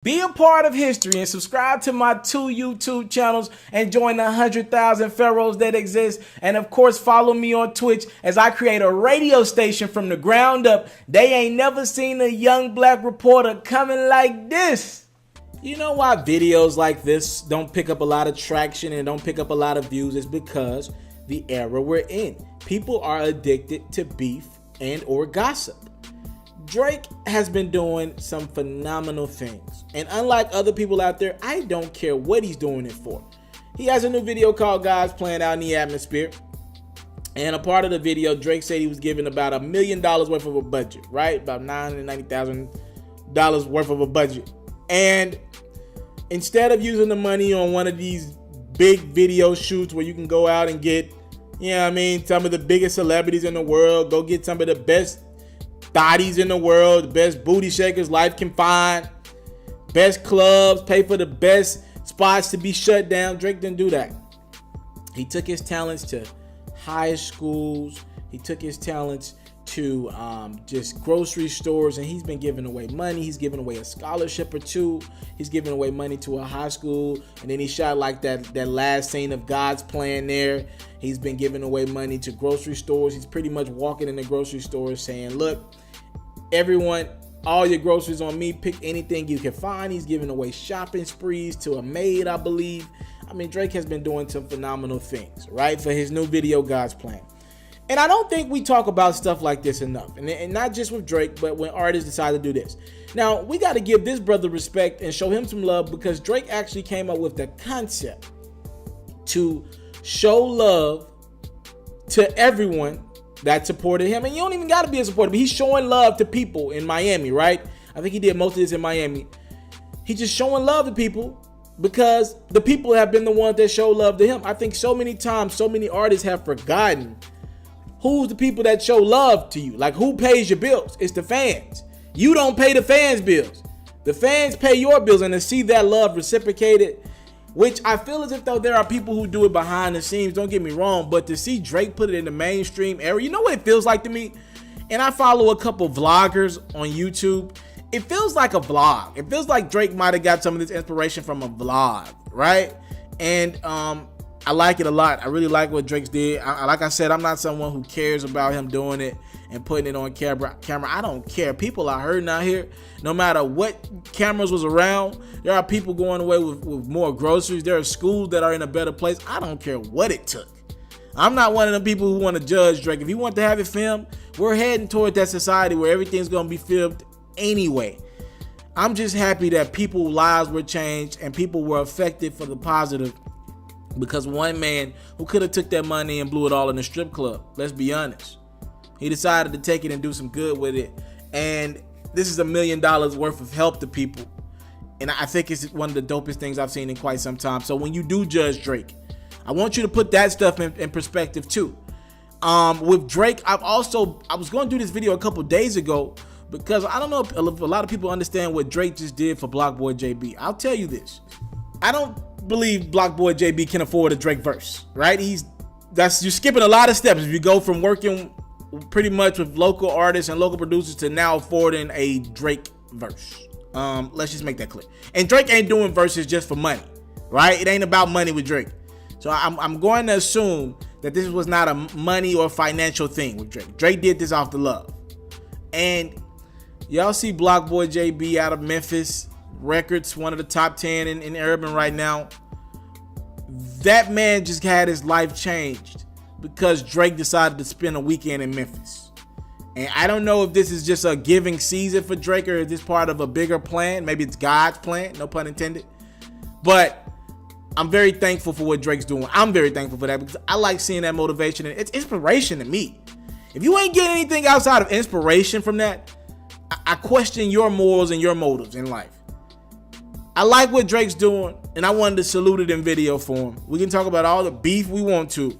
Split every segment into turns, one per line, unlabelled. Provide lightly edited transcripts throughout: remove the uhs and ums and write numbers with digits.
Be a part of history and subscribe to my 2 YouTube channels and join the 100,000 pharaohs that exist. And of course, follow me on Twitch as I create a radio station from the ground up. They ain't never seen a young black reporter coming like this. You know why videos like this don't pick up a lot of traction and don't pick up a lot of views? It's because the era we're in. People are addicted to beef and or gossip. Drake has been doing some phenomenal things. And unlike other people out there, I don't care what he's doing it for. He has a new video called God's Plan Out in the Atmosphere. And a part of the video, Drake said he was given about $1 million worth of a budget, right? About $990,000 worth of a budget. And instead of using the money on one of these big video shoots where you can go out and get, some of the biggest celebrities in the world, go get some of the best thotties in the world, the best booty shakers life can find, best clubs, pay for the best spots to be shut down. Drake didn't do that. He took his talents to high schools. He took his talents to just grocery stores, and he's been giving away money. He's giving away a scholarship or two. He's giving away money to a high school, and then he shot like that last scene of God's Plan there. He's been giving away money to grocery stores. He's pretty much walking in the grocery stores saying, look, everyone, all your groceries on me. Pick anything you can find. He's giving away shopping sprees to a maid, I believe. Drake has been doing some phenomenal things, right, for his new video, God's Plan. And I don't think we talk about stuff like this enough. And not just with Drake, but when artists decide to do this. Now, we got to give this brother respect and show him some love, because Drake actually came up with the concept to show love to everyone that supported him. And you don't even got to be a supporter, but he's showing love to people in Miami, right? I think he did most of this in Miami. He's just showing love to people because the people have been the ones that show love to him. I think so many times, so many artists have forgotten who's the people that show love to you. Like, who pays your bills? It's the fans. You don't pay the fans' bills. The fans pay your bills, and to see that love reciprocated, which I feel as if though there are people who do it behind the scenes, don't get me wrong, but to see Drake put it in the mainstream area, you know what it feels like to me? And I follow a couple vloggers on YouTube. It feels like a vlog. It feels like Drake might have got some of this inspiration from a vlog, right? And I like it a lot. I really like what Drake did. Like I said, I'm not someone who cares about him doing it and putting it on camera. I don't care. People are hurting out here. No matter what cameras was around, there are people going away with more groceries. There are schools that are in a better place. I don't care what it took. I'm not one of the people who want to judge Drake. If you want to have it filmed, we're heading toward that society where everything's going to be filmed anyway. I'm just happy that people's lives were changed and people were affected for the positive, because one man who could have took that money and blew it all in a strip club, let's be honest, he decided to take it and do some good with it. And this is $1 million worth of help to people. And I think it's one of the dopest things I've seen in quite some time. So when you do judge Drake, I want you to put that stuff in perspective too. With Drake, I was going to do this video a couple days ago, because I don't know if a lot of people understand what Drake just did for Block Boy JB. I'll tell you this. I don't believe Block Boy JB can afford a Drake verse, right? You're skipping a lot of steps if you go from working pretty much with local artists and local producers to now affording a Drake verse. Let's just make that clear. And Drake ain't doing verses just for money, right? It ain't about money with Drake. So I'm going to assume that this was not a money or financial thing with Drake. Drake did this off the love. And y'all see Block Boy JB out of Memphis Records, one of the top 10 in urban right now. That man just had his life changed because Drake decided to spend a weekend in Memphis. And I don't know if this is just a giving season for Drake, or is this part of a bigger plan? Maybe it's God's plan, no pun intended. But I'm very thankful for what Drake's doing. I'm very thankful for that, because I like seeing that motivation, and it's inspiration to me. If you ain't getting anything outside of inspiration from that, I question your morals and your motives in life. I like what Drake's doing, and I wanted to salute it in video form. We can talk about all the beef we want to,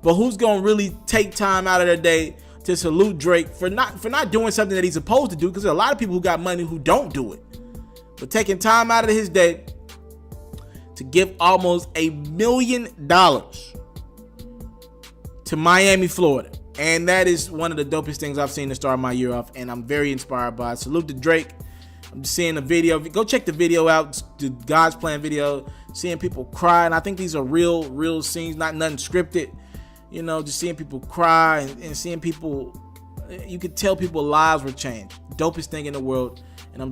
but who's gonna really take time out of their day to salute Drake for not doing something that he's supposed to do? Because there's a lot of people who got money who don't do it, but taking time out of his day to give almost $1 million to Miami, Florida. And that is one of the dopest things I've seen to start my year off, and I'm very inspired by it. Salute to Drake. I'm seeing the video. Go check the video out, the God's Plan video. Seeing people cry, and I think these are real scenes, not nothing scripted. You know, just seeing people cry and seeing people. You could tell people's lives were changed. Dopest thing in the world, and I'm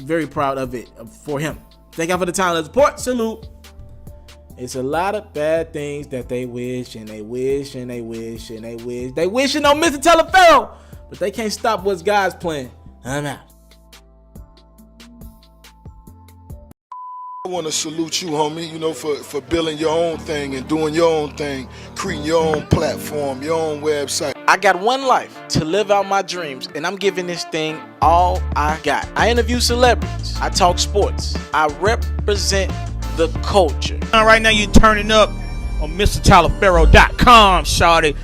very proud of it for him. Thank y'all for the time. Let's support. Salute. It's a lot of bad things that they wish and they wish and they wish and they wish. They wishing on Mr. Teleferro, but they can't stop what's God's plan. I'm out.
I want to salute you, homie, you know, for building your own thing and doing your own thing, creating your own platform, your own website.
I got one life to live out my dreams, and I'm giving this thing all I got. I interview celebrities. I talk sports. I represent the culture.
Right now, you're turning up on MrTaliferro.com, shawty.